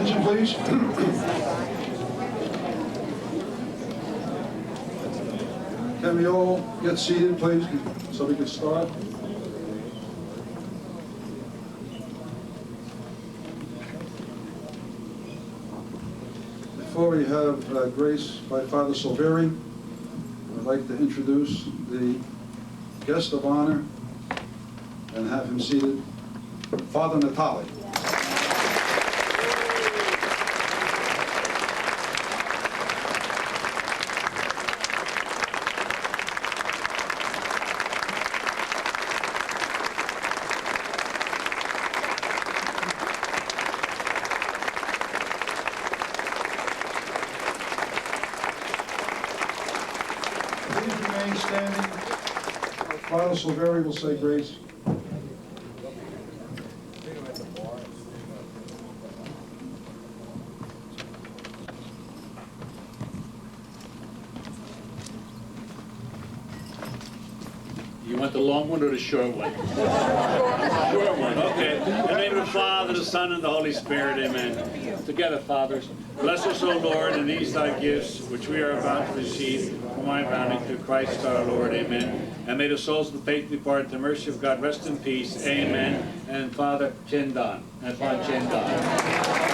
attention, please. Can we all get seated, please, so we can start? Before we have grace by Father Silveri, I'd like to introduce the guest of honor and have him seated, Father Natali. Standing. Father Silveri will say grace. You want the long one or the short one? Short one, okay. In the name of the Father, the Son, and the Holy Spirit, amen. Together, fathers, bless us, O Lord, in these thy gifts, which we are about to receive from thy bounty through Christ our Lord, amen. And may the souls of the faithful depart, the mercy of God, rest in peace, amen. And Father Chendan, and Father Chendan.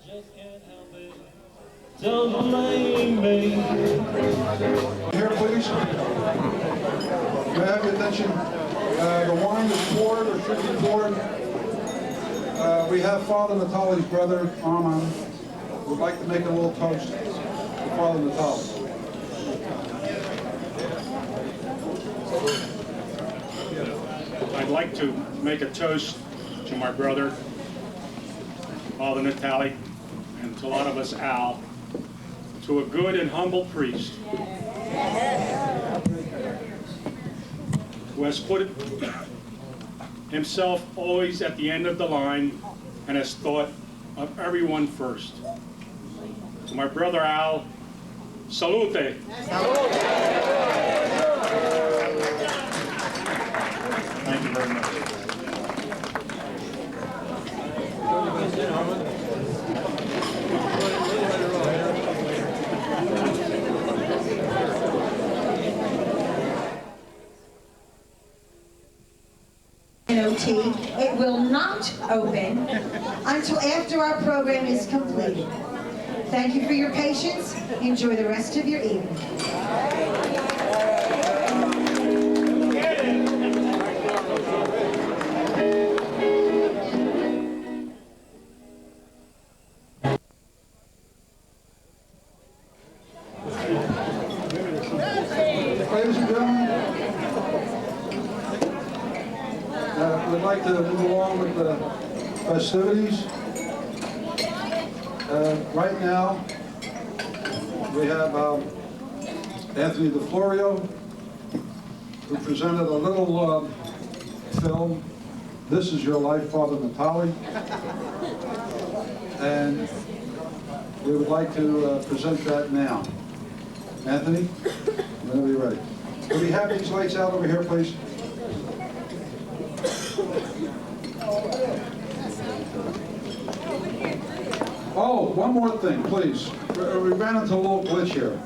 Just can't help it. Don't blame me. Here, please. May I have your attention? The wine is poured or should be poured. We have Father Natali's brother, Armand, would like to make a little toast to Father Natali. I'd like to make a toast to my brother, Father Natali, and to a lot of us, Al, to a good and humble priest who has put himself always at the end of the line and has thought of everyone first. To my brother Al, salute! Thank you very much. It will not open until after our program is completed. Thank you for your patience. Enjoy the rest of your evening. like to move along with the festivities. Right now, we have Anthony DiFlorio, who presented a little film, This Is Your Life, Father Natali. And we would like to present that now. Anthony, whenever you're ready. Can we have these lights out over here, please? Oh, one more thing, please. We ran into a little glitch here.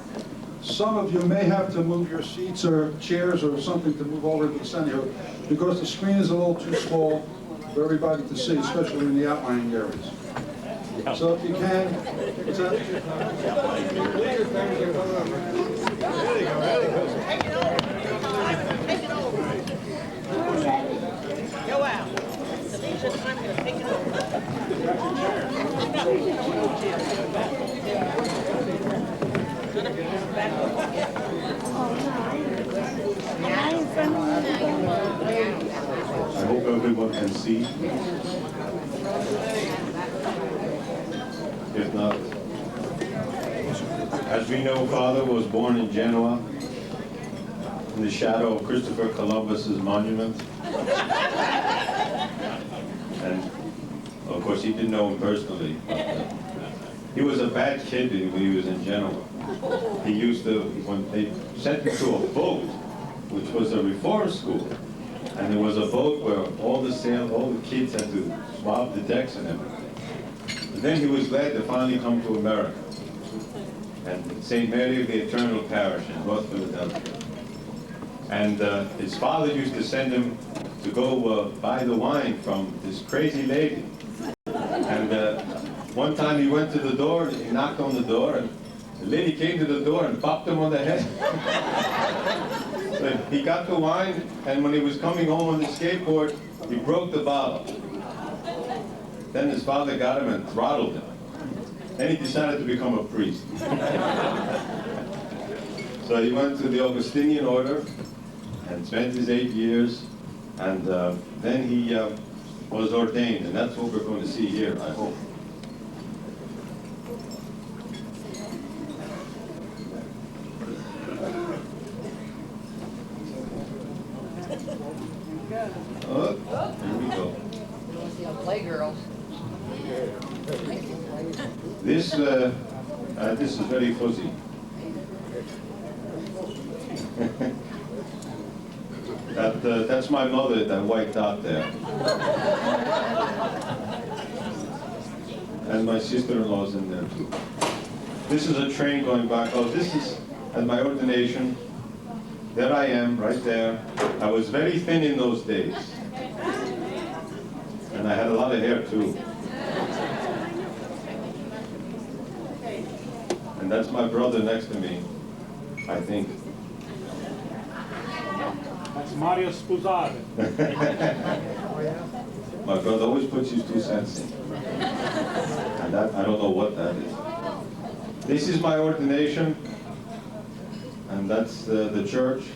Some of you may have to move your seats or chairs or something to move over to the center here, because the screen is a little too small for everybody to see, especially in the outlying areas. So if you can, what's that? Go out. I'm going to take it over. I hope everyone can see. If not, as we know, Father was born in Genoa in the shadow of Christopher Columbus's monument. And of course, he didn't know him personally. He was a bad kid when he was in Genoa. He used to, when they sent him to a boat, which was a reform school, and there was a boat where all the kids had to swab the decks and everything. But then he was glad to finally come to America, and St. Mary of the Eternal Parish in North Philadelphia. And his father used to send him to go buy the wine from this crazy lady. And one time he went to the door, he knocked on the door, and the lady came to the door and popped him on the head. So he got the wine, and when he was coming home on the skateboard, he broke the bottle. Then his father got him and throttled him. Then he decided to become a priest. So he went to the Augustinian order and spent his 8 years, and then he was ordained, and that's what we're going to see here, I hope. Oh, here we go. Playgirls. This is very fuzzy. That's my mother, that white dot there. And my sister-in-law's in there too. This is a train going back. Oh, this is at my ordination. There I am, right there. I was very thin in those days. And I had a lot of hair too. And that's my brother next to me, I think. That's Mario Sposado. My brother always puts his 2 cents in. And that, I don't know what that is. This is my ordination. And that's the church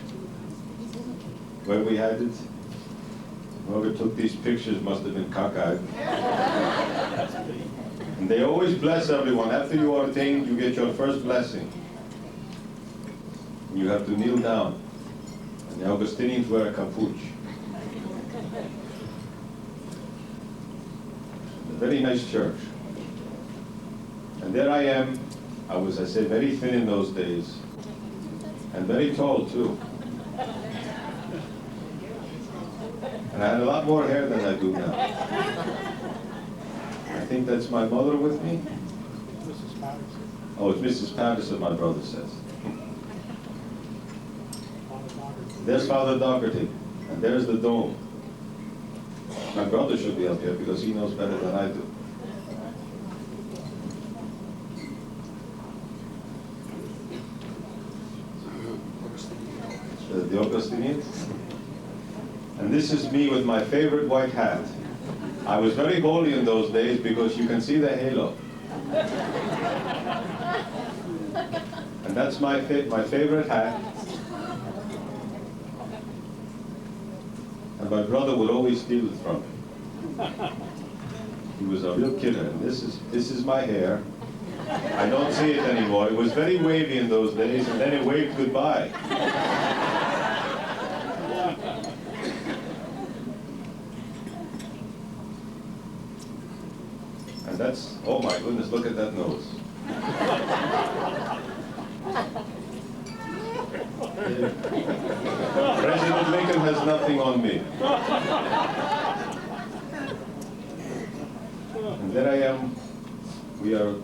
where we had it. Whoever took these pictures must have been cockeyed. And they always bless everyone. After you ordain, you get your first blessing. You have to kneel down. And the Augustinians wear a capuch. A very nice church. And there I am. I was, I say, very thin in those days. And very tall, too. And I had a lot more hair than I do now. I think that's my mother with me. Mrs. Patterson. Oh, it's Mrs. Patterson, my brother says. There's Father Dougherty, and there's the dome. My brother should be up here because he knows better than I do. The Augustinians. And this is me with my favorite white hat. I was very holy in those days because you can see the halo. And that's my favorite hat. And And my brother would always steal it from me. He was a real killer. And this is my hair. I don't see it anymore. It was very wavy in those days, and then it waved goodbye. And that's, oh my goodness, look at that nose. President Lincoln has nothing on me. And there I am. We are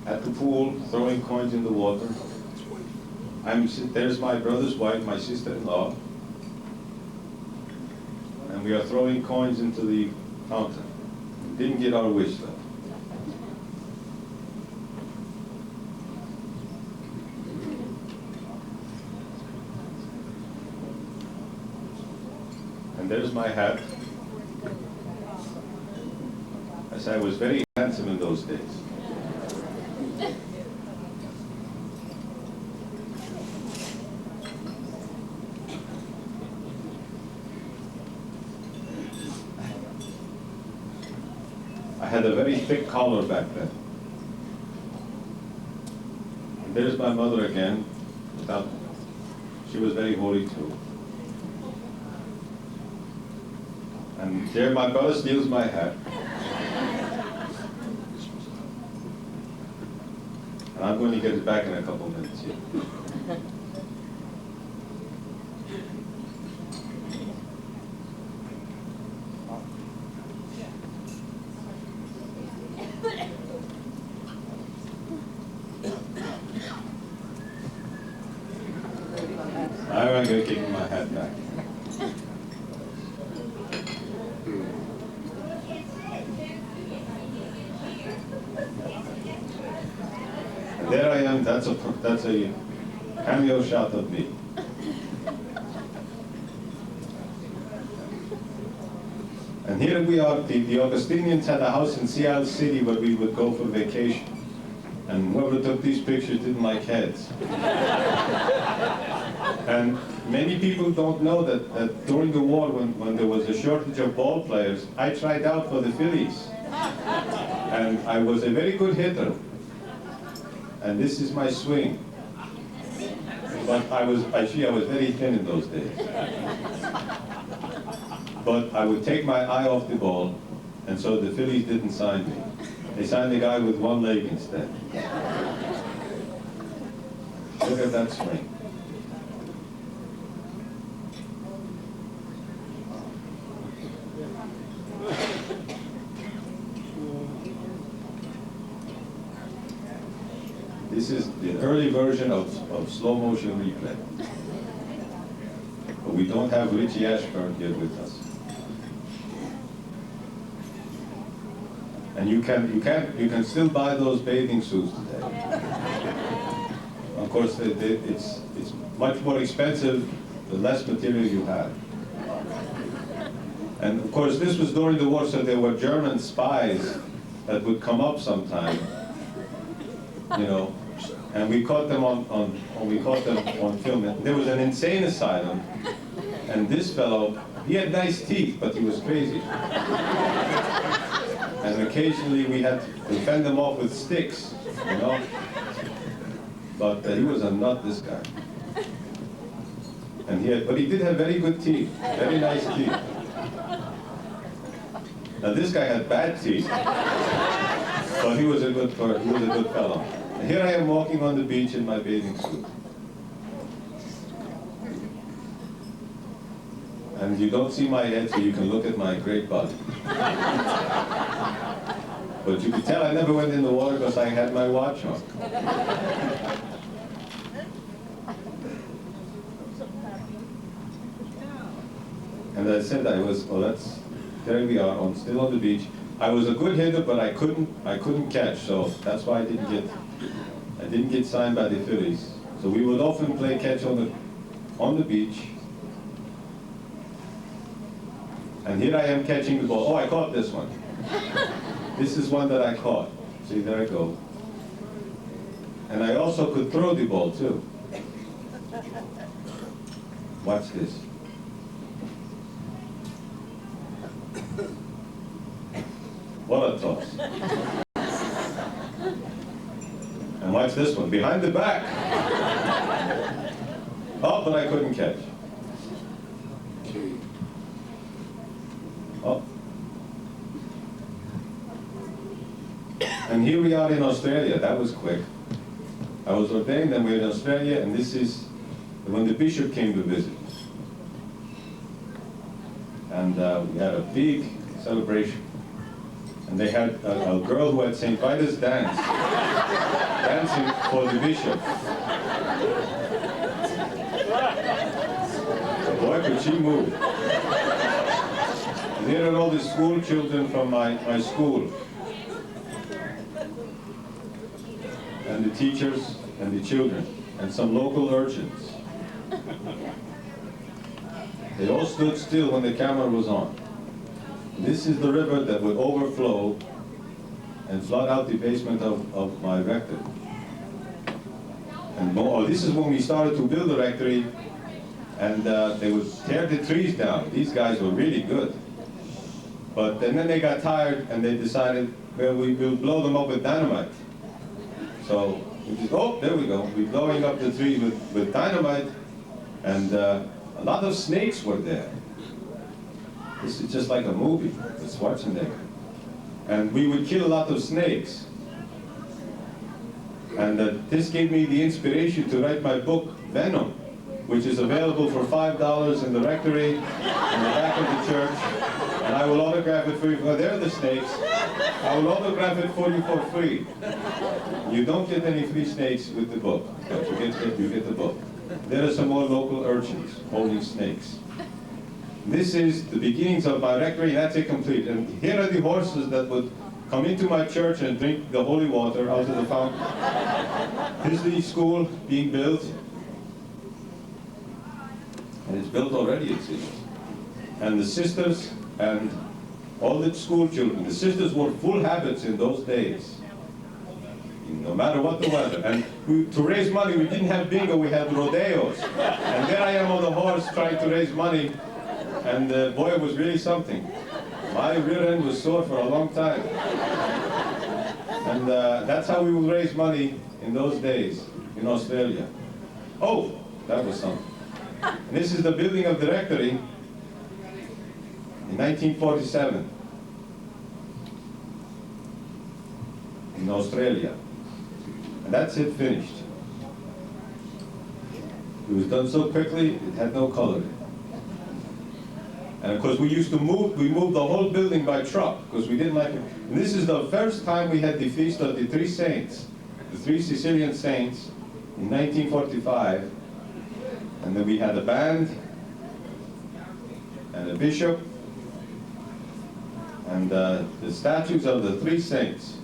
at the pool, throwing coins in the water. There's my brother's wife, my sister-in-law. And we are throwing coins into the fountain. Didn't get our wish though. And there's my hat. As I was very handsome in those days. I had a very thick collar back then. And there's my mother again. She was very holy too. And there my brother steals my hat. And I'm going to get it back in a couple of minutes here. I'm going to give my hat back. There I am, that's a cameo shot of me. And here we are, the Augustinians had a house in Seattle City where we would go for vacation. And whoever took these pictures didn't like heads. And many people don't know that during the war, when there was a shortage of ball players, I tried out for the Phillies. And I was a very good hitter. And this is my swing. But I was very thin in those days. But I would take my eye off the ball, and so the Phillies didn't sign me. They signed the guy with one leg instead. Look at that swing. This is the early version of slow motion replay. But we don't have Richie Ashburn here with us. And you can still buy those bathing suits today. Of course, it's much more expensive the less material you have. And of course, this was during the war, so there were German spies that would come up sometime, you know, and we caught them on film. There was an insane asylum, and this fellow, he had nice teeth, but he was crazy. And occasionally we had to fend them off with sticks, you know. But he was a nut, this guy. And but he did have very good teeth, very nice teeth. Now this guy had bad teeth, but he was a good fellow. And here I am walking on the beach in my bathing suit. And you don't see my head, so you can look at my great body. But you can tell I never went in the water because I had my watch on. And I said there we are, still on the beach. I was a good hitter, but I couldn't catch, so that's why I didn't get signed by the Phillies. So we would often play catch on the beach. And here I am catching the ball. Oh, I caught this one. This is one that I caught. See, there I go. And I also could throw the ball too. Watch this. What a toss. And watch this one, behind the back. Oh, but I couldn't catch. Oh. And here we are in Australia. That was quick. I was ordained and we're in Australia, and this is when the bishop came to visit. And we had a big celebration. And they had a girl who had St. Vitus dance, dancing for the bishop. Boy, could she move. There are all the school children from my school. And the teachers and the children, and some local urchins. They all stood still when the camera was on. This is the river that would overflow and flood out the basement of my rectory. And this is when we started to build the rectory, and they would tear the trees down. These guys were really good. But then they got tired and they decided, well, we will blow them up with dynamite. So we just, oh, there we go. We're blowing up the tree with dynamite, and a lot of snakes were there. This is just like a movie with Schwarzenegger. And we would kill a lot of snakes. And this gave me the inspiration to write my book, Venom, which is available for $5 in the rectory, in the back of the church. And I will autograph it for you. Oh, there are the snakes. I will autograph it for you for free. You don't get any free snakes with the book, but you get the book. There are some more local urchins holding snakes. This is the beginnings of my rectory. That's it complete. And here are the horses that would come into my church and drink the holy water out of the fountain. Here's the school being built. And it's built already, it seems. And the sisters and all the school children. The sisters wore full habits in those days, no matter what the weather. And to raise money, we didn't have bingo, we had rodeos. And there I am on the horse trying to raise money. And boy, it was really something. My rear end was sore for a long time. And that's how we would raise money in those days in Australia. Oh, that was something. And this is the building of the rectory in 1947 in Australia. And that's it finished. It was done so quickly, it had no color. And of course, we moved the whole building by truck, because we didn't like it. And this is the first time we had the feast of the three saints, the three Sicilian saints, in 1945. And then we had a band, and a bishop, and the statues of the three saints.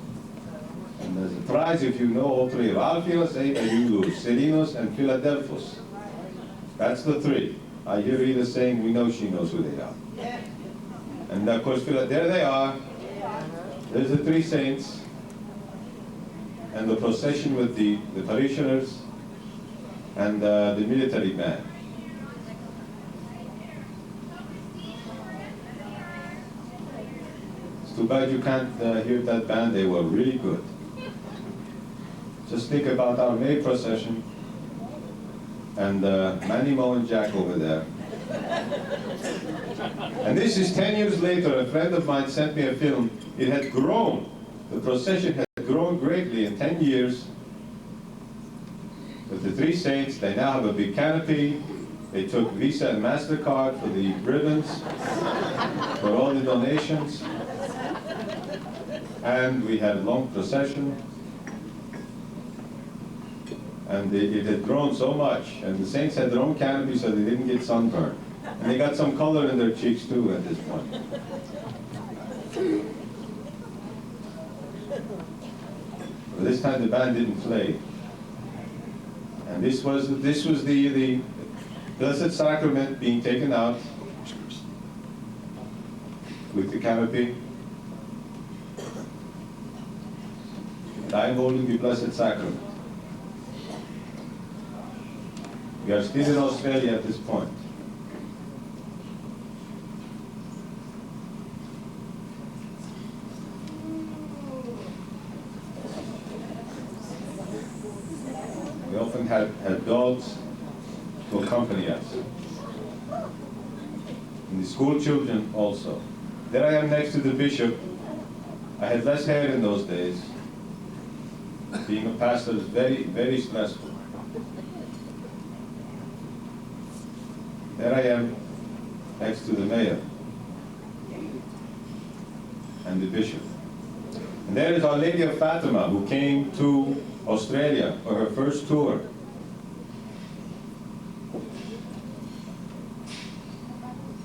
And there's a prize if you know all three, Alphios, Aelius, Selinus, and Philadelphus. That's the three. I hear Rita saying, we know she knows who they are. Yeah. And of course, there they are. There's the three saints, and the procession with the parishioners, and the military band. It's too bad you can't hear that band. They were really good. Just think about our May procession, and Manny, Mo, and Jack over there. And this is 10 years later. A friend of mine sent me a film. It had grown. The procession had grown greatly in 10 years. With the three saints, they now have a big canopy. They took Visa and MasterCard for the ribbons, for all the donations. And we had a long procession. And it had grown so much. And the saints had their own canopy so they didn't get sunburned. And they got some color in their cheeks too at this point. But this time the band didn't play. And this was the Blessed Sacrament being taken out with the canopy. And I'm holding the Blessed Sacrament. We are still in Australia at this point. even had dogs to accompany us. And the school children also. There I am next to the bishop. I had less hair in those days. Being a pastor is very, very stressful. There I am next to the mayor and the bishop. And there is Our Lady of Fatima, who came to Australia for her first tour.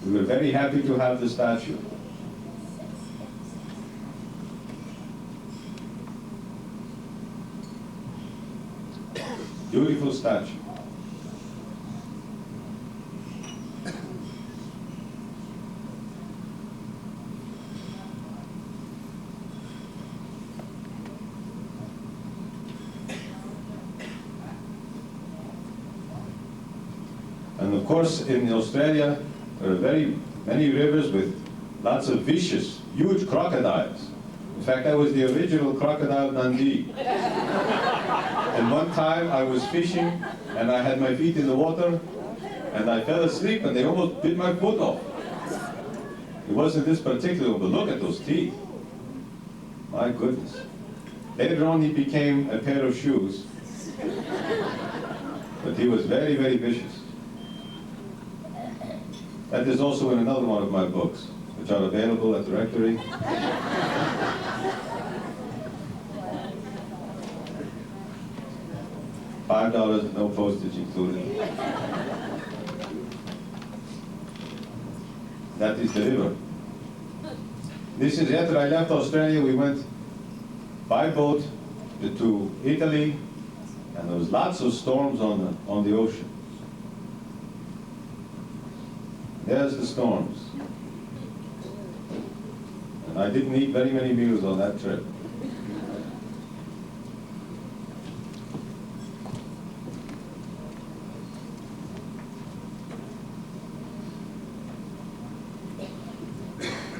We were very happy to have the statue. Beautiful statue. And of course, in Australia, there are very many rivers with lots of vicious, huge crocodiles. In fact, I was the original Crocodile Dundee. And one time I was fishing, and I had my feet in the water, and I fell asleep, and they almost bit my foot off. It wasn't this particular, but look at those teeth. My goodness. Later on, he became a pair of shoes. But he was very, very vicious. That is also in another one of my books, which are available at the rectory. $5, no postage included. That is the river. This is after I left Australia, we went by boat to Italy, and there was lots of storms on the ocean. There's the storms. And I didn't eat very many meals on that trip.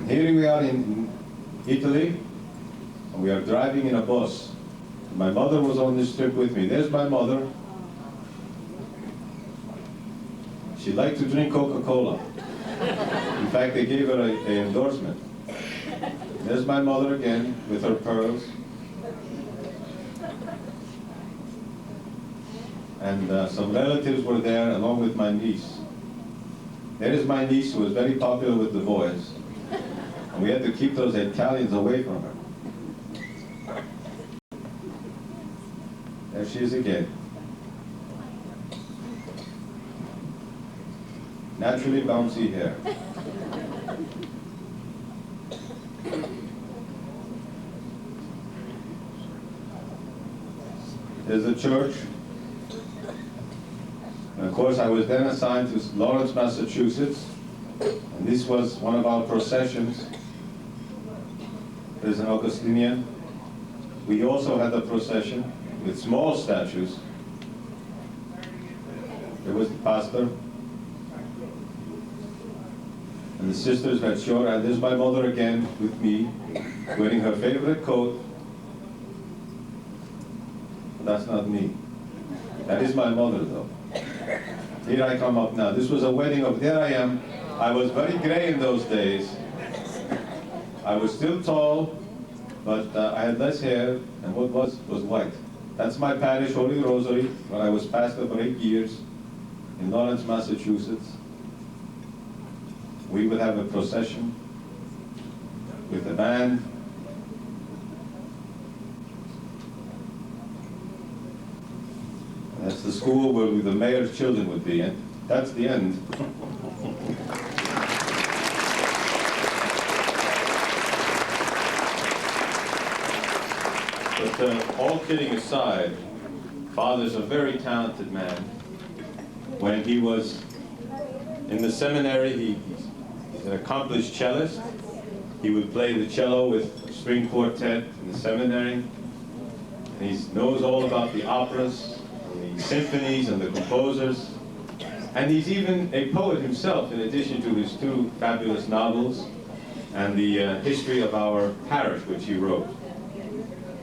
Here we are in Italy, and we are driving in a bus. My mother was on this trip with me. There's my mother. She liked to drink Coca-Cola. In fact, they gave her an endorsement. There's my mother again with her pearls. And some relatives were there along with my niece. There is my niece who was very popular with the boys. And we had to keep those Italians away from her. There she is again. Naturally bouncy hair. There's a church. And of course, I was then assigned to Lawrence, Massachusetts. And this was one of our processions. There's an Augustinian. We also had a procession with small statues. There was the pastor. And the sisters had short, and there's my mother again with me, wearing her favorite coat. But that's not me. That is my mother, though. Here I come up now. This was a wedding of, there I am. I was very gray in those days. I was still tall, but I had less hair, and what was white. That's my parish, Holy Rosary, where I was pastor for 8 years in Lawrence, Massachusetts. We would have a procession with a band. That's the school where the mayor's children would be, and that's the end. But all kidding aside, Father's a very talented man. When he was in the seminary, he's an accomplished cellist. He would play the cello with string quartet in the seminary. And he knows all about the operas, and the symphonies, and the composers. And he's even a poet himself, in addition to his 2 fabulous novels and the history of our parish, which he wrote.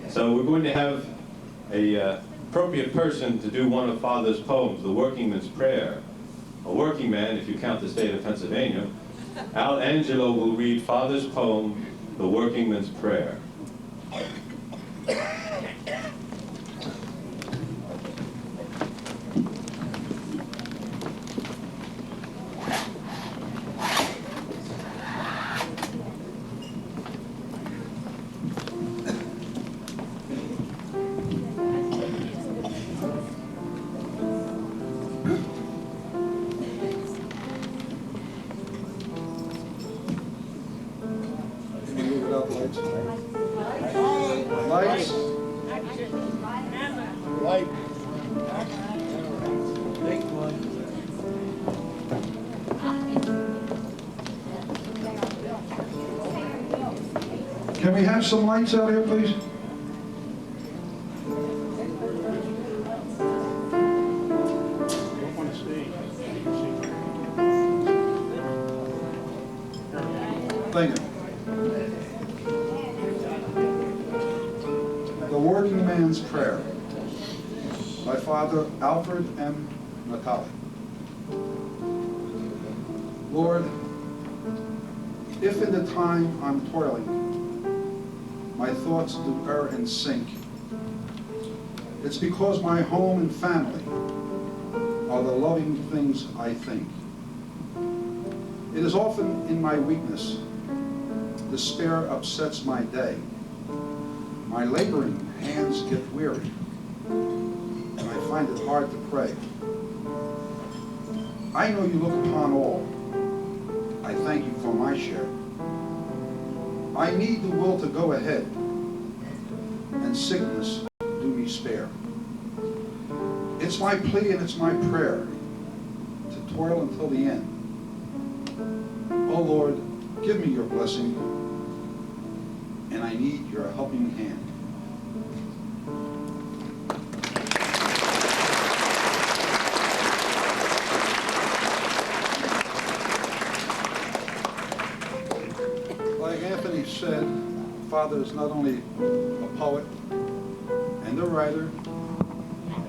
So we're going to have a appropriate person to do one of Father's poems, The Workingman's Prayer. A working man, if you count the state of Pennsylvania, Angelo will read Father's poem, The Workingman's Prayer. Lights. Light. Can we have some lights out here, please? Thank you. The Working Man's Prayer by Father Alfred Natali. Lord, if in the time I'm toiling, my thoughts do err and sink, it's because my home and family are the loving things I think. It is often in my weakness, despair upsets my day. My laboring hands get weary, and I find it hard to pray. I know you look upon all. I thank you for my share. I need the will to go ahead, and sickness do me spare. It's my plea and it's my prayer to toil until the end. Oh Lord, give me your blessing, and I need your helping hand. Like Anthony said, Father is not only a poet and a writer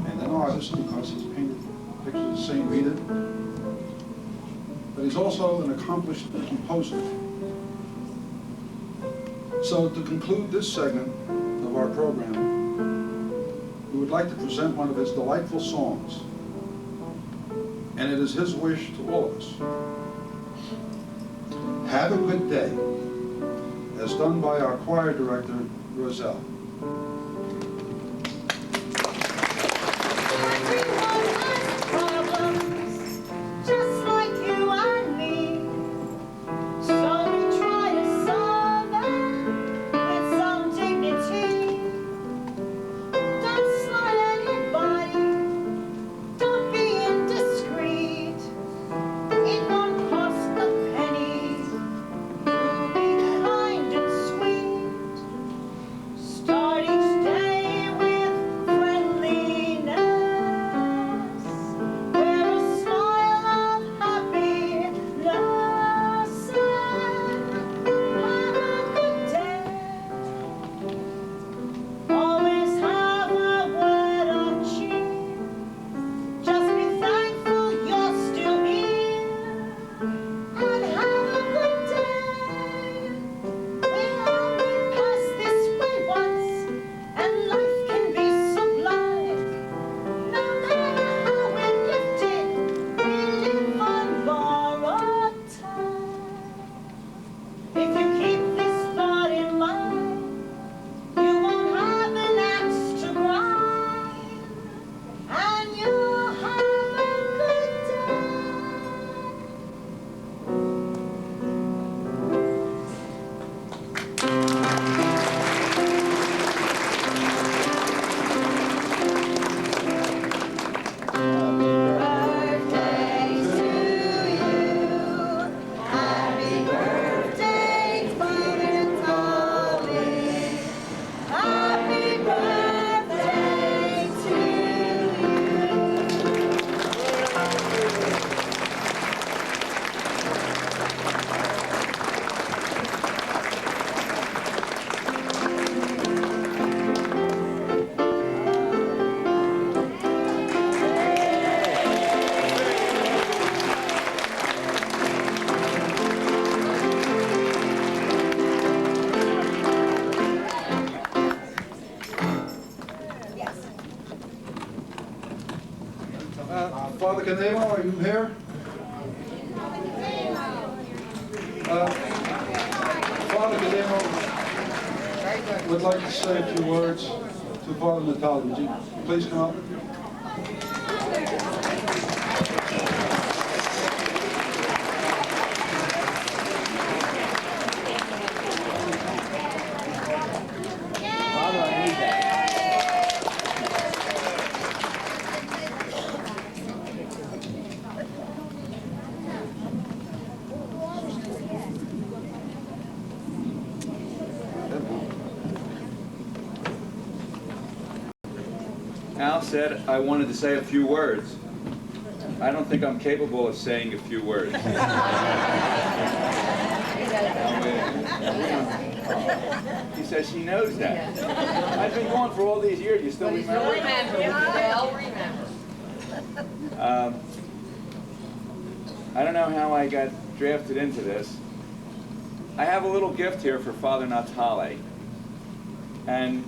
and an artist, because he's painted pictures of St. Rita, but he's also an accomplished composer. So to conclude this segment of our program, we would like to present one of his delightful songs, and it is his wish to all of us. Have a Good Day, as done by our choir director, Roselle. Start each Father Canemo, are you here? Father Canemo would like to say a few words to Father Natali. Would you please come up? Al said I wanted to say a few words. I don't think I'm capable of saying a few words. She says she knows that. I've been going for all these years. You still remember? I'll remember. I don't know how I got drafted into this. I have a little gift here for Father Natali. And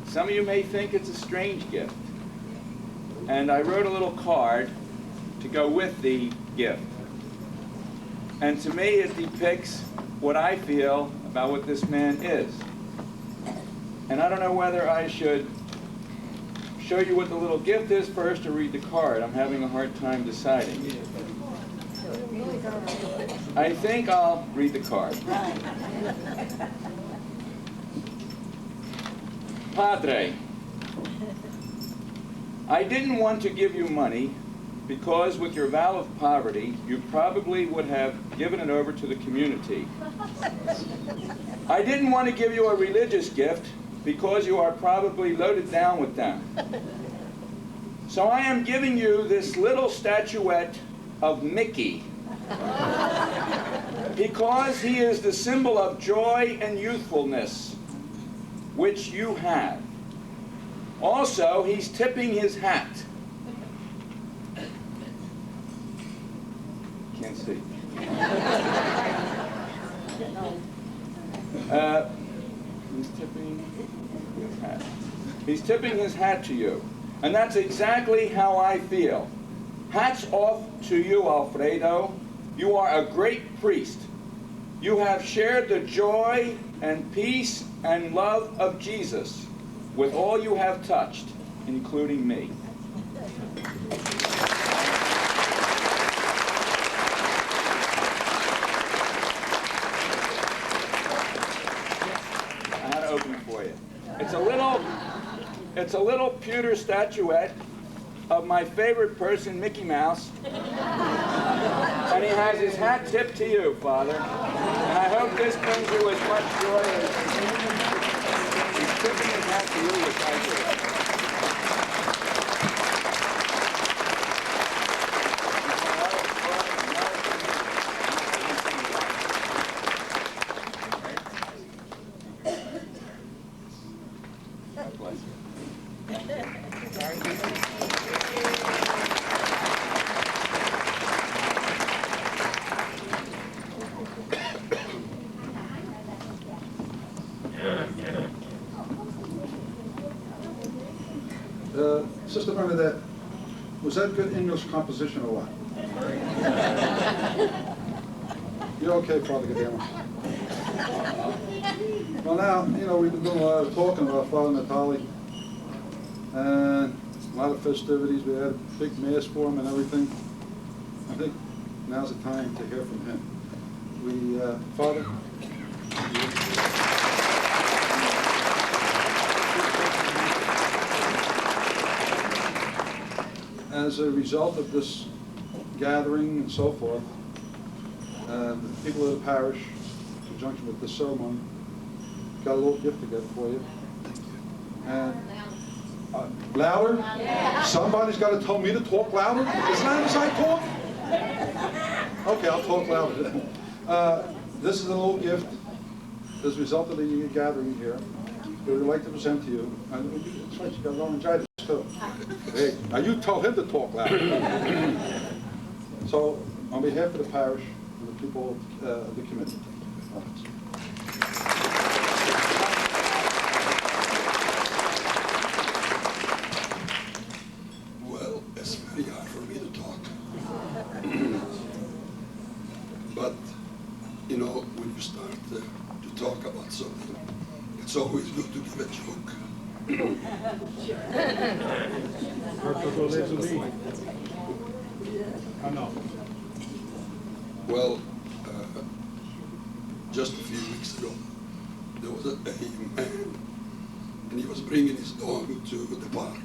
some of you may think it's a strange gift. And I wrote a little card to go with the gift. And to me, it depicts what I feel about what this man is. And I don't know whether I should show you what the little gift is first or read the card. I'm having a hard time deciding. I think I'll read the card. Padre, I didn't want to give you money because with your vow of poverty, you probably would have given it over to the community. I didn't want to give you a religious gift because you are probably loaded down with them. So I am giving you this little statuette of Mickey because he is the symbol of joy and youthfulness, which you have. Also, he's tipping his hat. Can't see. He's tipping his hat. He's tipping his hat to you. And that's exactly how I feel. Hats off to you, Alfredo. You are a great priest. You have shared the joy and peace and love of Jesus with all you have touched, including me. I had to open it for you. It's a little pewter statuette of my favorite person, Mickey Mouse. And he has his hat tipped to you, Father. And I hope this brings you as much joy as he's tipping his hat to you, which I do. God bless you. Sister Bernadette, was that good English composition or what? You're okay, Father Gadama. Well now, you know, we've been doing a lot of talking about Father Natali and a lot of festivities. We had a big mass for him and everything. I think now's the time to hear from him. Father? As a result of this gathering and so forth, the people of the parish, in conjunction with this ceremony, got a little gift together for you. And louder? Yeah. Somebody's got to tell me to talk louder? As loud as I talk? Okay, I'll talk louder then. This is a little gift as a result of the gathering here that we'd like to present to you. And that's right, you got laryngitis too. Hey, now you tell him to talk louder. So, on behalf of the parish and the people of the committee. Well, it's very hard for me But, you know, when you start to talk about something, it's always good to give a joke. Well, just a few weeks ago, there was a man, and he was bringing his dog to the park.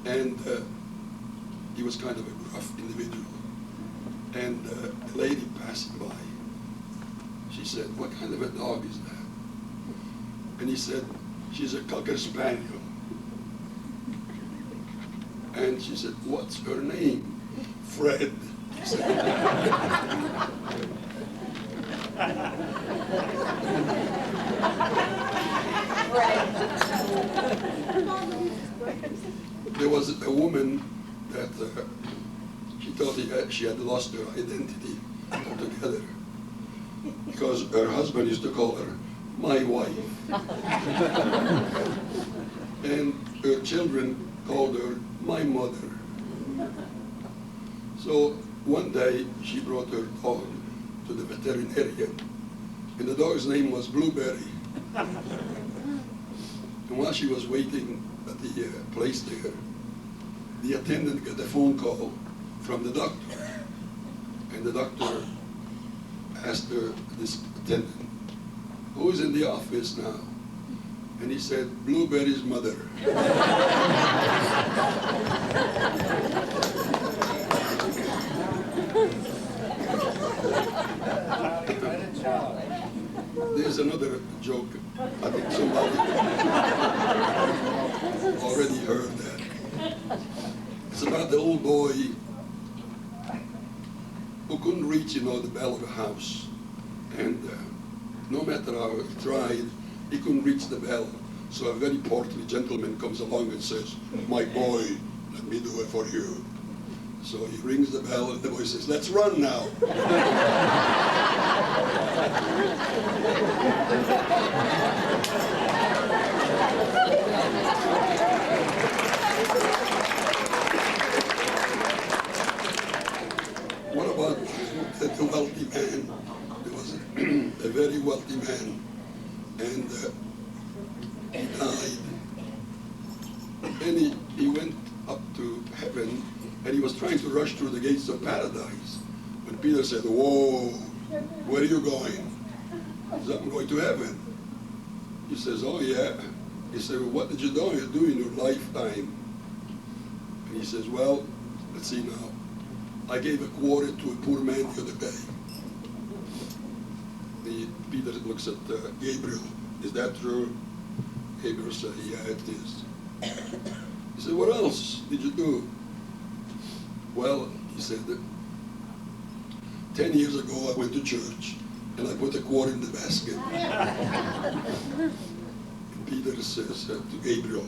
And he was kind of a gruff individual. And the lady passing by, she said, "What kind of a dog is that?" And he said, "She's a Cocker Spaniel." And she said, "What's her name?" "Fred." He said. There was a woman that she thought she had lost her identity altogether because her husband used to call her "my wife," and her children called her "my mother." So one day she brought her dog to the veterinarian, and the dog's name was Blueberry. And while she was waiting at the place there, the attendant got a phone call from the doctor. And the doctor asked her, this attendant, "Who's in the office now?" And he said, "Blueberry's mother." There's another joke. I think somebody already heard that. It's about the old boy who couldn't reach, you know, the bell of a house. And no matter how he tried, he couldn't reach the bell. So a very portly gentleman comes along and says, "My boy, let me do it for you." So he rings the bell and the boy says, "Let's run now." What about the wealthy man? There was a very wealthy man, and he died. And he went up to heaven, and he was trying to rush through the gates of paradise. When Peter said, "Whoa, where are you going?" He said, "I'm going to heaven." He says, "Oh yeah." He said, "Well, what did you do in your lifetime?" And he says, "Well, let's see now. I gave a quarter to a poor man the other day." Peter looks at Gabriel. "Is that true?" Gabriel said, "Yeah, it is." He said, "What else did you do?" "Well," he said, 10 years ago I went to church and I put a quarter in the basket." And Peter says to Gabriel,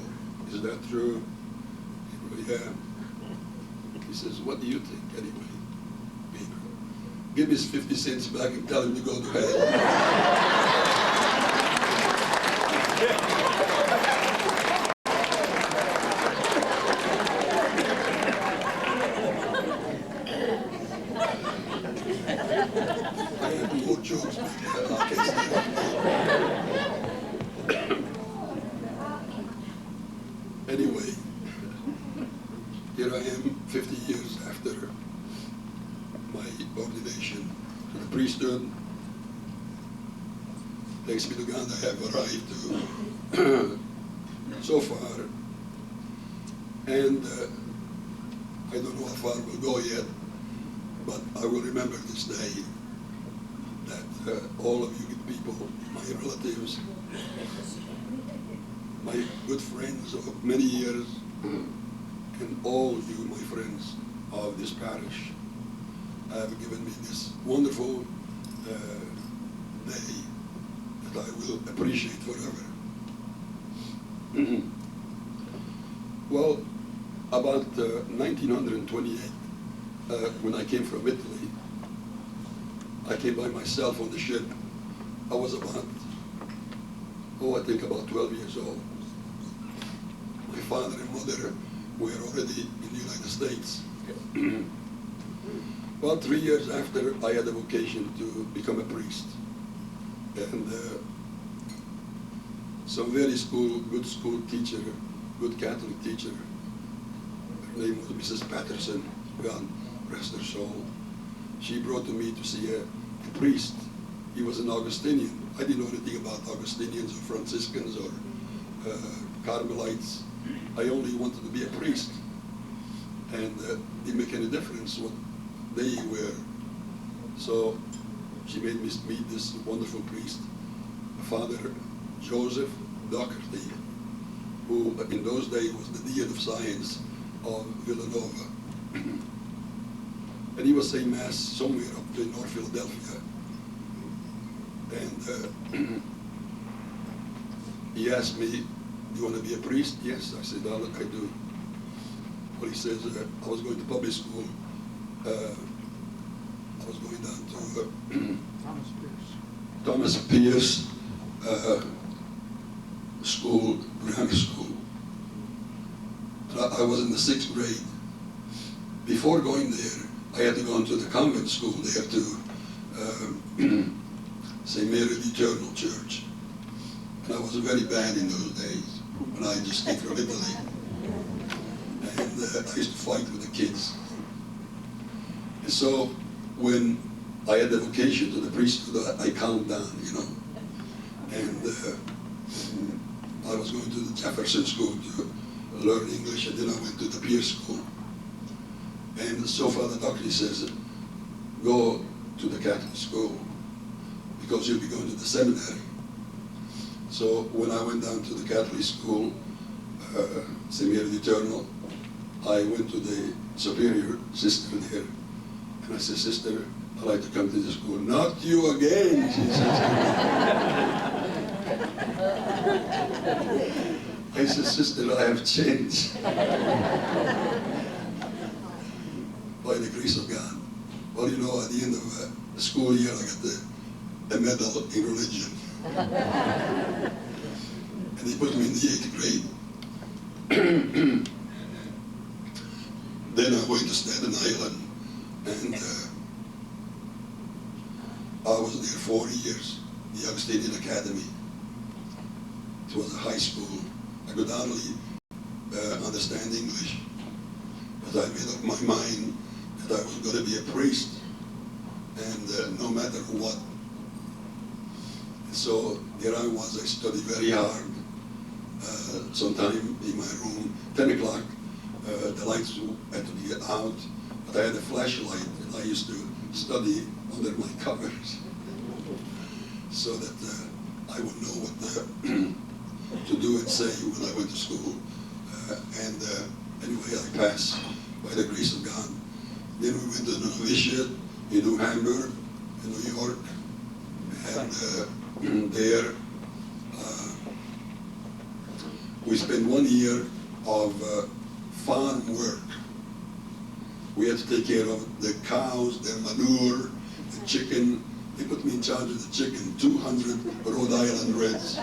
"Is that true?" Gabriel, "Yeah." He says, "What do you think anyway?" Gabriel, "Give me his 50 cents back and tell him to go to hell." I have more jokes, but I can't stop. Anyway, here I am 50 years after my ordination to the priesthood. Thanks be to God, I have arrived to so far. And I don't know how far we'll go yet, but I will remember this day that all of you good people, my relatives, my good friends of many years, and all of you, my friends of this parish, have given me this wonderful day that I will appreciate forever. Well, about 1928, when I came from Italy, I came by myself on the ship. I was about, I think about 12 years old. My father and mother were already in the United States. About 3 years after, I had a vocation to become a priest. And some very good school teacher, good Catholic teacher, her name was Mrs. Patterson, God rest her soul. She brought to me to see a priest. He was an Augustinian. I didn't know anything about Augustinians or Franciscans or Carmelites. I only wanted to be a priest. And it didn't make any difference what they were. So she made me meet this wonderful priest, Father Joseph Doherty, who in those days was the Dean of Science of Villanova. And he was saying Mass somewhere up in North Philadelphia. And he asked me, do you want to be a priest? Yes, I said, I do. Well, he says, I was going to public school. I was going down to Thomas Pierce school, grammar school. And I was in the 6th grade. Before going there, I had to go into the convent school there to St. Mary the Eternal Church. And I was very bad in those days when I just came from Italy. And I used to fight with the kids. And so when I had the vocation to the priesthood, I calmed down, you know. And I was going to the Jefferson School to learn English, and then I went to the Pierce School. And so Father Doherty says, go to the Catholic school because you'll be going to the seminary. So when I went down to the Catholic school, St. Mary the Eternal, I went to the superior sister there, and I said, Sister, I'd like to come to the school. Not you again, she says. I said, Sister, I have changed. By the grace of God. Well, you know, at the end of the school year, I got a medal in religion. And he put me in the 8th grade. Then I went to Staten Island, and I was there 4 years, the Augustinian Academy. It was a high school. I could hardly understand English, but I made up my mind that I was going to be a priest, and no matter what. And so there I was, I studied very hard. Sometime in my room, 10 o'clock, the lights had to be out, but I had a flashlight, and I used to study under my covers so that I would know what to do and say when I went to school. Anyway, I passed by the grace of God. Then we went to the novitiate in New Hamburg, in New York, and there we spent 1 year of farm work. We had to take care of the cows, their manure, the chicken. They put me in charge of the chicken, 200 Rhode Island Reds.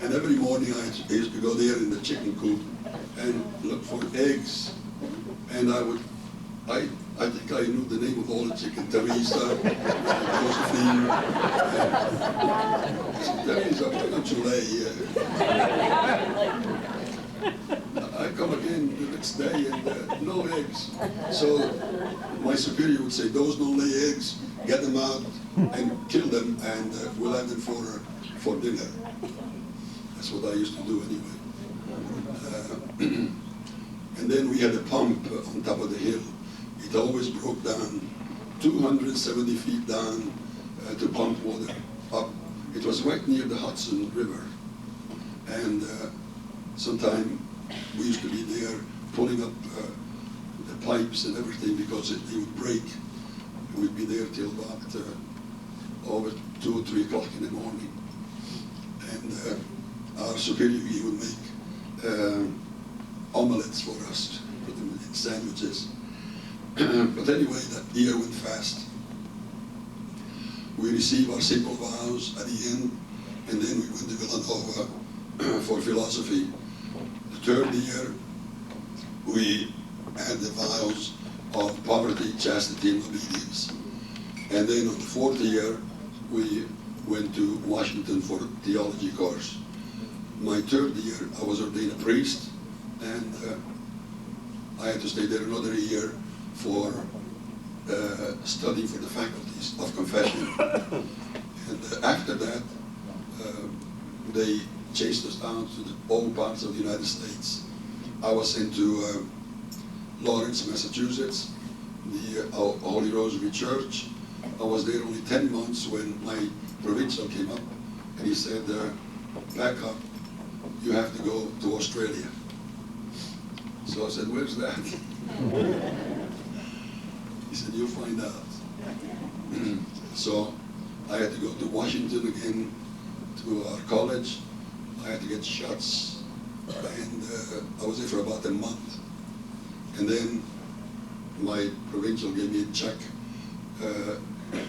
And every morning I used to go there in the chicken coop and look for eggs. And I think I knew the name of all the chicken, Teresa, Josephine, Teresa, why don't you lay? I come again the next day and no eggs. So my superior would say, those don't lay eggs, get them out and kill them, and we'll have them for dinner. That's what I used to do anyway. And then we had a pump on top of the hill. It always broke down, 270 feet down to pump water up. It was right near the Hudson River. And sometime we used to be there pulling up the pipes and everything because they would break. We'd be there till about over 2 or 3 o'clock in the morning. And our superior, he would make omelets for us, put them in sandwiches. But anyway, that year went fast. We received our simple vows at the end, and then we went to Villanova for philosophy. The 3rd year, we had the vows of poverty, chastity, and obedience. And then on the fourth year, we went to Washington for a theology course. My third year, I was ordained a priest, and I had to stay there another year for studying for the faculties of confession. And after that, they chased us down to all parts of the United States. I was sent to Lawrence, Massachusetts, the Holy Rosary Church. I was there only 10 months when my provincial came up, and he said, back up, you have to go to Australia. So I said, where's that? He said, you'll find out. So I had to go to Washington again, to our college. I had to get shots, and I was there for about a month. And then my provincial gave me a check.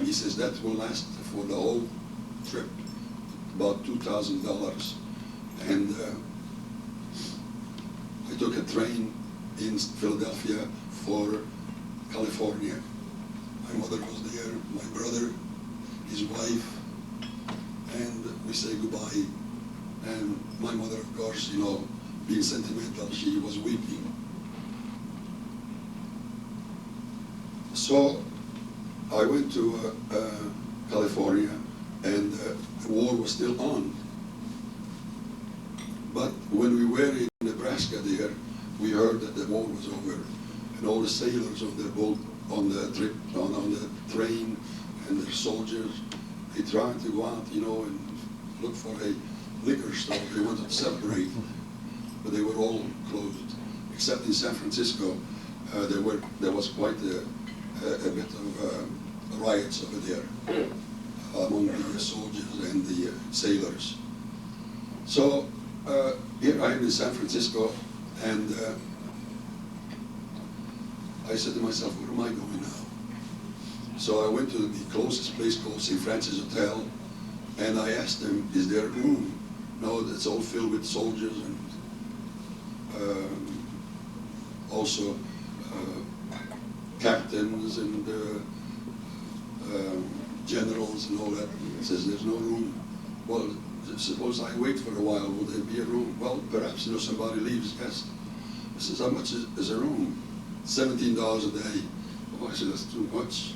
He says that will last for the whole trip, about $2,000. And I took a train in Philadelphia for California. My mother was there, my brother, his wife, and we say goodbye. And my mother, of course, you know, being sentimental, she was weeping. So I went to California, and the war was still on. But when we were in Nebraska there, we heard that the war was over, and all the sailors on the boat, on the trip, on the train, and the soldiers, they tried to go out, you know, and look for a liquor store. They wanted to celebrate, but they were all closed, except in San Francisco. There was quite a bit of riots over there among the soldiers and the sailors. So here I am in San Francisco, and I said to myself, where am I going now? So I went to the closest place called St. Francis Hotel, and I asked them, is there a room? No, it's all filled with soldiers and also captains and generals and all that. It says there's no room. Well, suppose I wait for a while, will there be a room? Well, perhaps, you know, somebody leaves. Yes. I says, how much is a room? $17 a day. Oh, I said, that's too much.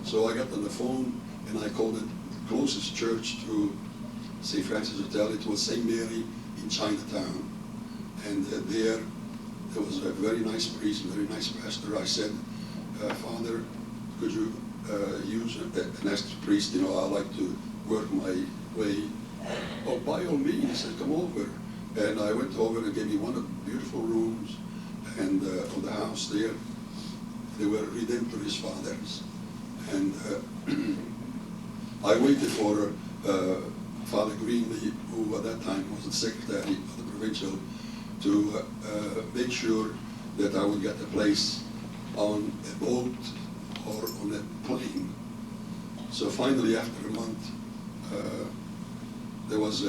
So I got on the phone and I called the closest church to St. Francis Hotel. It was St. Mary in Chinatown. And there was a very nice priest, very nice pastor. I said, Father, could you use an extra priest? You know, I like to work my way. Oh, by all means, he said, come over. And I went over and gave me one of the beautiful rooms and of the house there. They were Redemptorist fathers. And I waited for Father Greenlee, who at that time was the secretary of the provincial, to make sure that I would get a place on a boat or on a plane. So finally, after a month, there was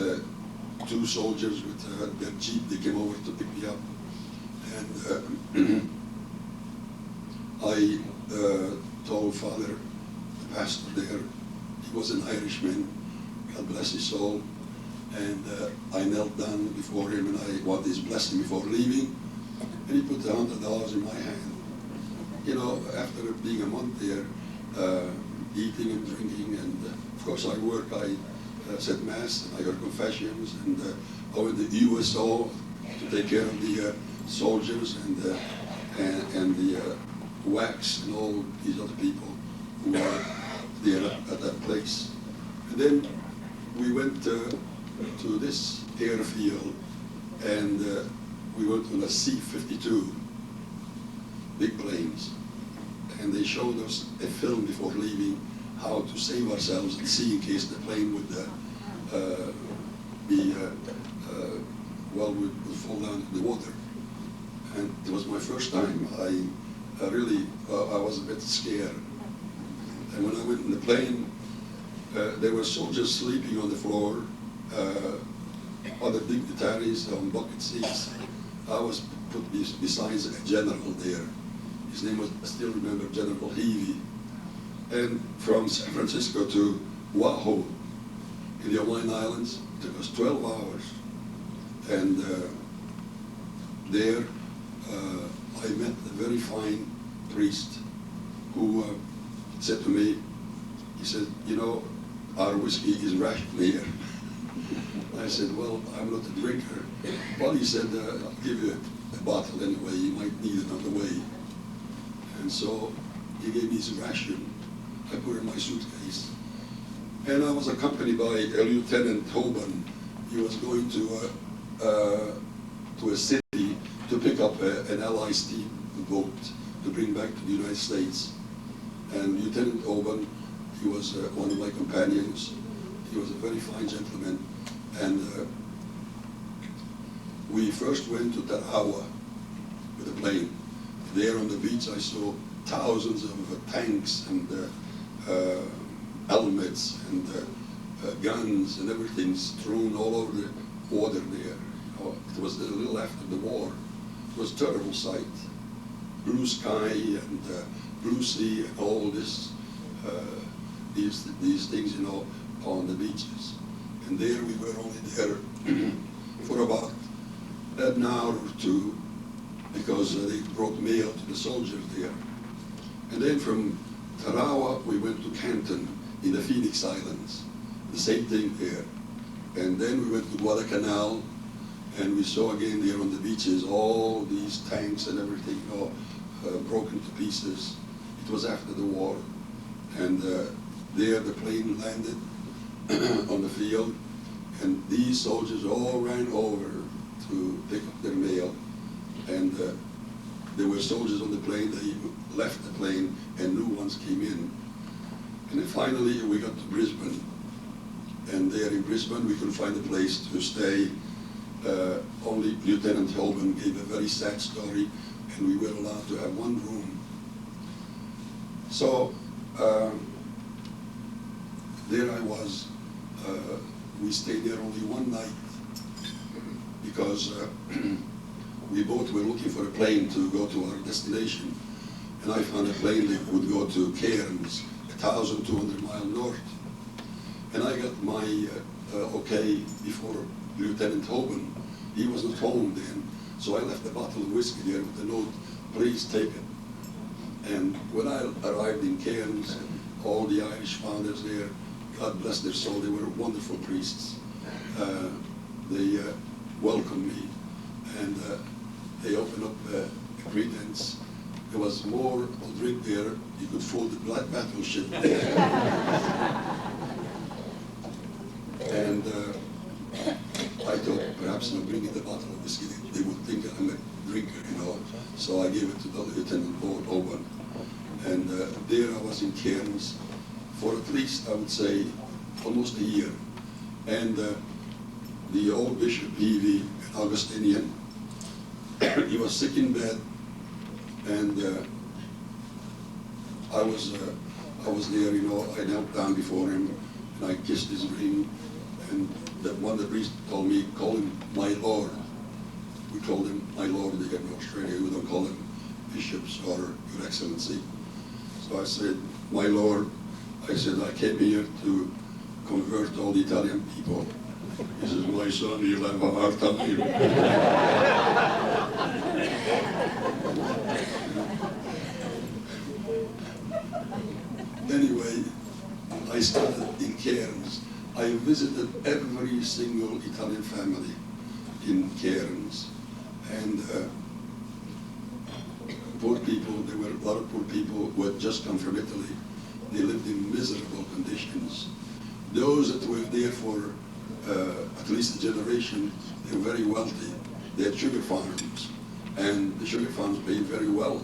two soldiers with their jeep. They came over to pick me up, and I told Father, the pastor there, he was an Irishman, God bless his soul, and I knelt down before him and I wanted his blessing before leaving, and he put $100 in my hand. You know, after being a month there, eating and drinking, and of course I work, I said Mass, and I heard confessions, and I went to USO to take care of the soldiers and the wax and all these other people who were there at that place. And then we went to this airfield, and we went on a C-52, big planes, and they showed us a film before leaving how to save ourselves at sea in case the plane would would fall down in the water. And it was my first time. I was a bit scared. And when I went in the plane, there were soldiers sleeping on the floor, other dignitaries on bucket seats. I was put besides a general there. His name was, I still remember, General Heavey. And from San Francisco to Oahu in the Hawaiian Islands, it took us 12 hours. And there I met a very fine priest who said to me, he said, you know, our whiskey is rationed here. I said, well, I'm not a drinker. Well, he said, I'll give you a bottle anyway, you might need it on the way. And so he gave me his ration. I put it in my suitcase. And I was accompanied by a Lieutenant Hoban. He was going to a city to pick up an Allied steamboat to bring back to the United States. And Lieutenant Hoban, he was one of my companions. He was a very fine gentleman. And we first went to Tarawa with a plane. There on the beach I saw thousands of tanks and helmets and guns and everything strewn all over the water there. It was a little after the war. It was a terrible sight. Blue sky and blue sea and all this, these things, you know, on the beaches. And there we were only there for about an hour or two because they brought mail to the soldiers there. And then from Tarawa we went to Canton in the Phoenix Islands. The same thing there. And then we went to Guadalcanal, and we saw again there on the beaches all these tanks and everything, you know, broken to pieces. It was after the war. And there the plane landed on the field, and these soldiers all ran over to pick up their mail. And there were soldiers on the plane, they left the plane, and new ones came in. And then finally we got to Brisbane. And there in Brisbane we couldn't find a place to stay. Only Lieutenant Holman gave a very sad story, and we were allowed to have one room. So there I was. We stayed there only one night because we both were looking for a plane to go to our destination, and I found a plane that would go to Cairns, 1,200 miles north. And I got my okay before Lieutenant Hoban. He was not home then, so I left a bottle of whiskey there with the note, please take it. And when I arrived in Cairns, all the Irish founders there, God bless their soul, they were wonderful priests. They welcomed me, and they opened up a credence. There was more to drink there. You could fold the black battleship. And I thought perhaps not bringing the bottle of whiskey, they would think I'm a drinker, you know. So I gave it to the Lieutenant Hoban. And there I was in Cairns for at least, I would say, almost a year. And the old Bishop Heavey, an Augustinian, he was sick in bed, and I was there, you know. I knelt down before him, and I kissed his ring. And one of the priests told me, call him my Lord. We called him my Lord here in Australia. We don't call him bishops or Your Excellency. So I said, my Lord, I said, I came here to convert all the Italian people. He says, my son, you'll have a hard time. Anyway, I started in Cairns. I visited every single Italian family in Cairns. And poor people, there were a lot of poor people who had just come from Italy. They lived in miserable conditions. Those that were there for at least a generation, they were very wealthy. They had sugar farms, and the sugar farms paid very well.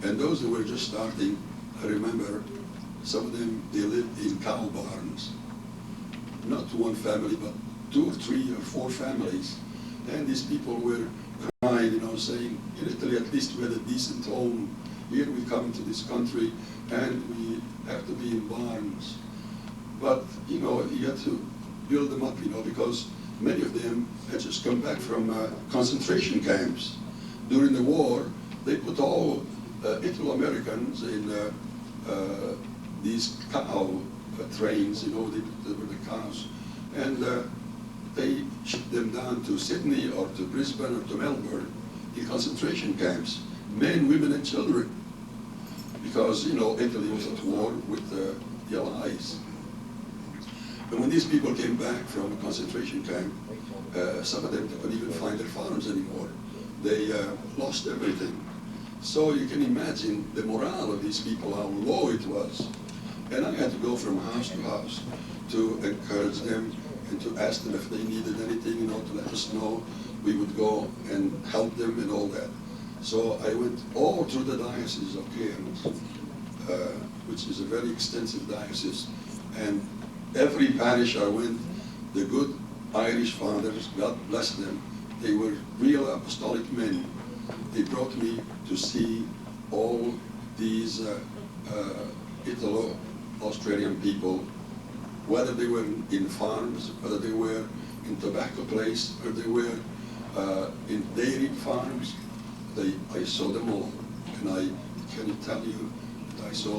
And those that were just starting, I remember some of them, they lived in cow barns. Not one family, but 2 or 3 or 4 families. And these people were crying, you know, saying, in Italy at least we had a decent home. Here we come to this country and we have to be in barns. But, you know, you had to build them up, you know, because many of them had just come back from concentration camps. during the war, they put all Italo-Americans in these cow trains, you know, they were the cows, and they shipped them down to Sydney or to Brisbane or to Melbourne in concentration camps, men, women, and children, because, you know, Italy was at war with the Allies. And when these people came back from a concentration camp, some of them couldn't even find their farms anymore. They lost everything. So you can imagine the morale of these people, how low it was. And I had to go from house to house to encourage them and to ask them if they needed anything, you know, to let us know. We would go and help them and all that. So I went all through the diocese of Cairns, which is a very extensive diocese. And every parish I went, the good Irish fathers, God bless them, they were real apostolic men. They brought me to see all these Italo-Australian people, whether they were in farms, whether they were in tobacco place, or they were in dairy farms. I saw them all, and I can tell you that I saw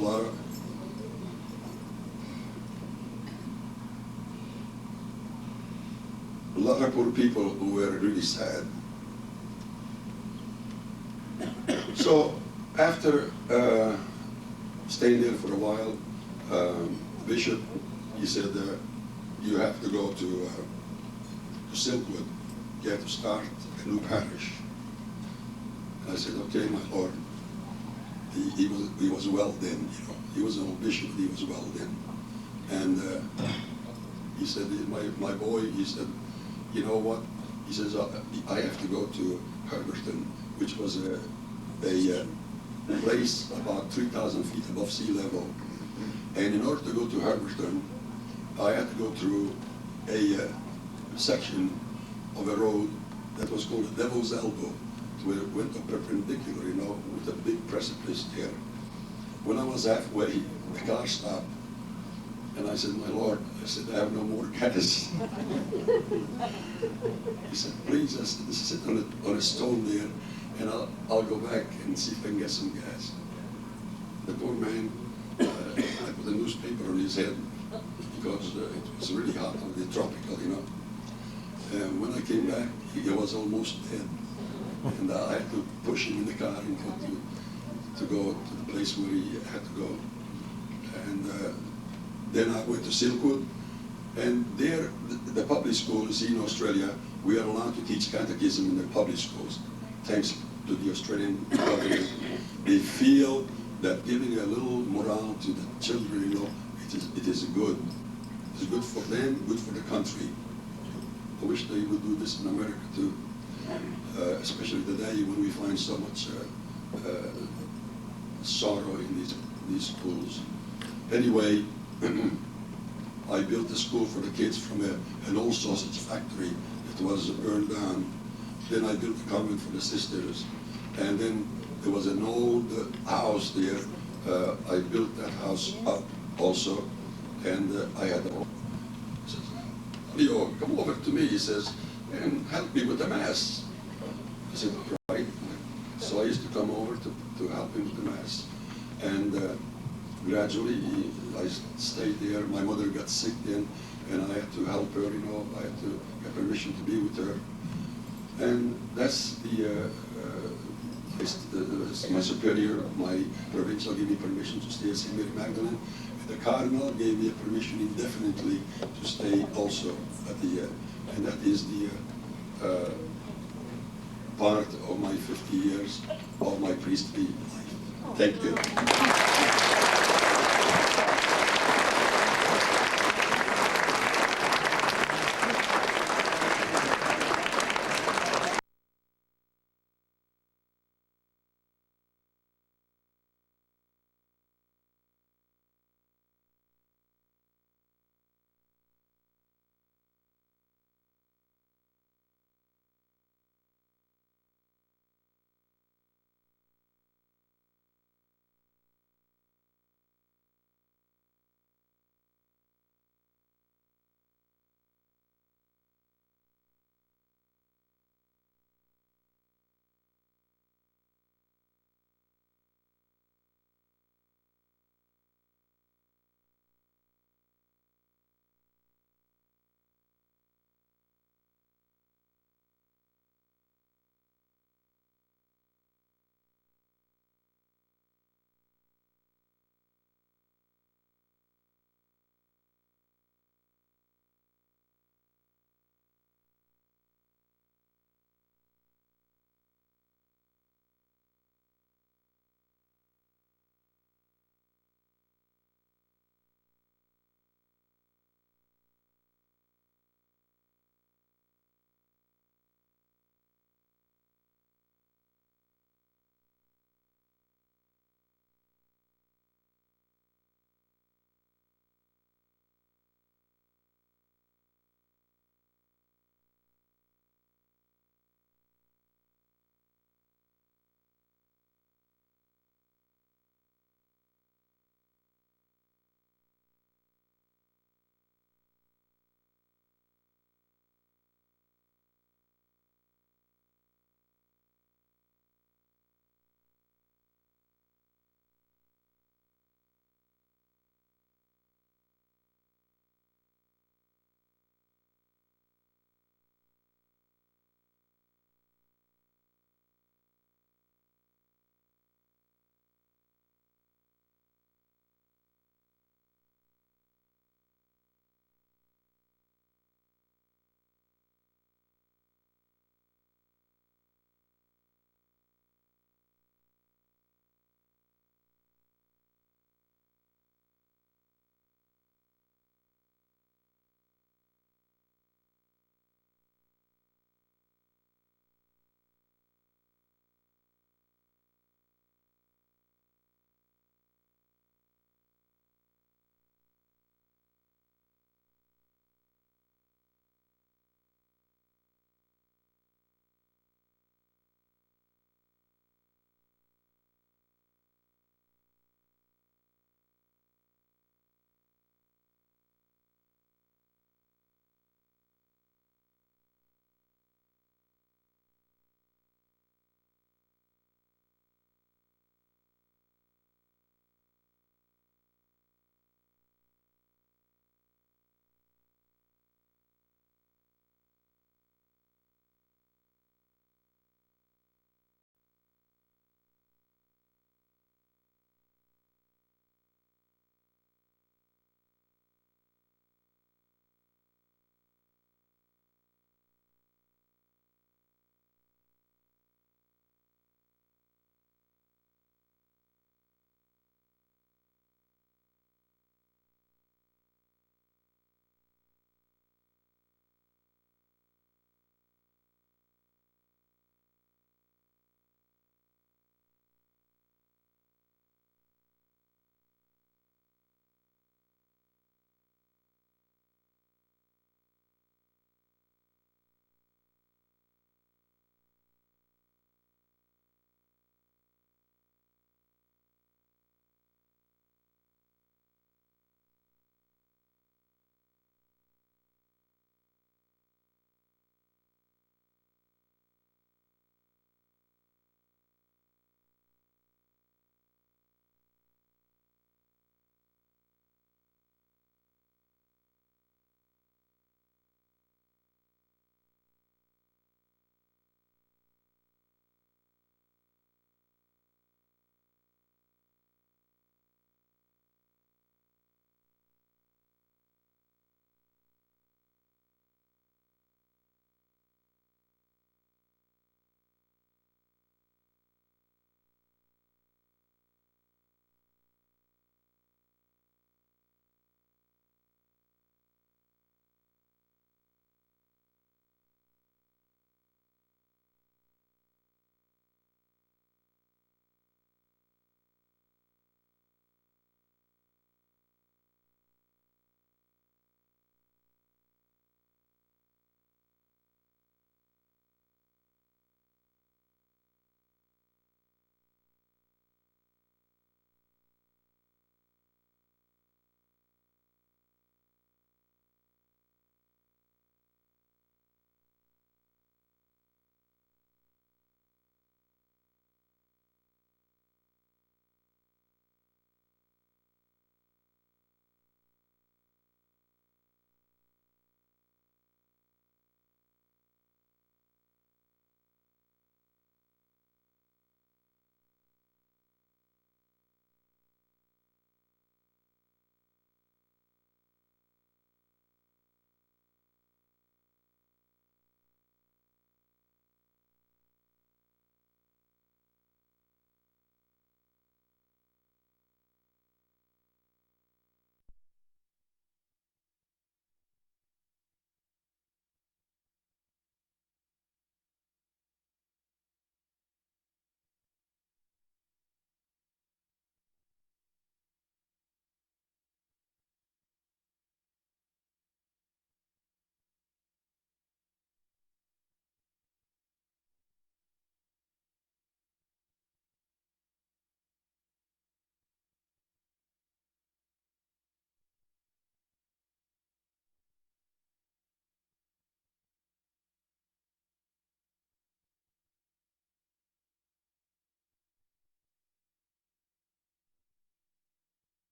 a lot of poor people who were really sad. So after staying there for a while, the bishop, he said, you have to go to Silkwood. You have to start a new parish. And I said, okay, my Lord. He was well then, you know. He was an old bishop, but he was well then. And he said, my boy, he said, you know what? He says, I have to go to Herberton, which was a place about 3,000 feet above sea level. And in order to go to Herberton, I had to go through a section of a road that was called the Devil's Elbow, where it went up perpendicular, you know, with a big precipice there. When I was halfway, the car stopped, and I said, my Lord, I said, I have no more gas. He said, please, I said, sit on a stone there, and I'll go back and see if I can get some gas. The poor man, I put a newspaper on his head, because it was really hot, really tropical, you know. And when I came back, he was almost dead. And I had to push him in the car and to go to the place where he had to go. And then I went to Silkwood, and there, the public schools in Australia, we are allowed to teach catechism in the public schools, thanks to the Australian government. They feel that giving a little morale to the children, you know, it is good. It is good for them, good for the country. I wish they would do this in America too, especially today when we find so much sorrow in these schools. Anyway, I built a school for the kids from an old sausage factory that was burned down. Then I built a convent for the sisters. And then there was an old house there. I built that house up also. And I had a... He says, Leo, come over to me, he says, and help me with the Mass. I said, right. So I used to come over to help him with the Mass. And gradually, I stayed there. My mother got sick then, and I had to help her, you know. I had to get permission to be with her. And that's my superior, my provincial gave me permission to stay at St. Mary Magdalen. And the cardinal gave me a permission indefinitely to stay also at the, and that is the part of my 50 years of my priestly life. Thank you.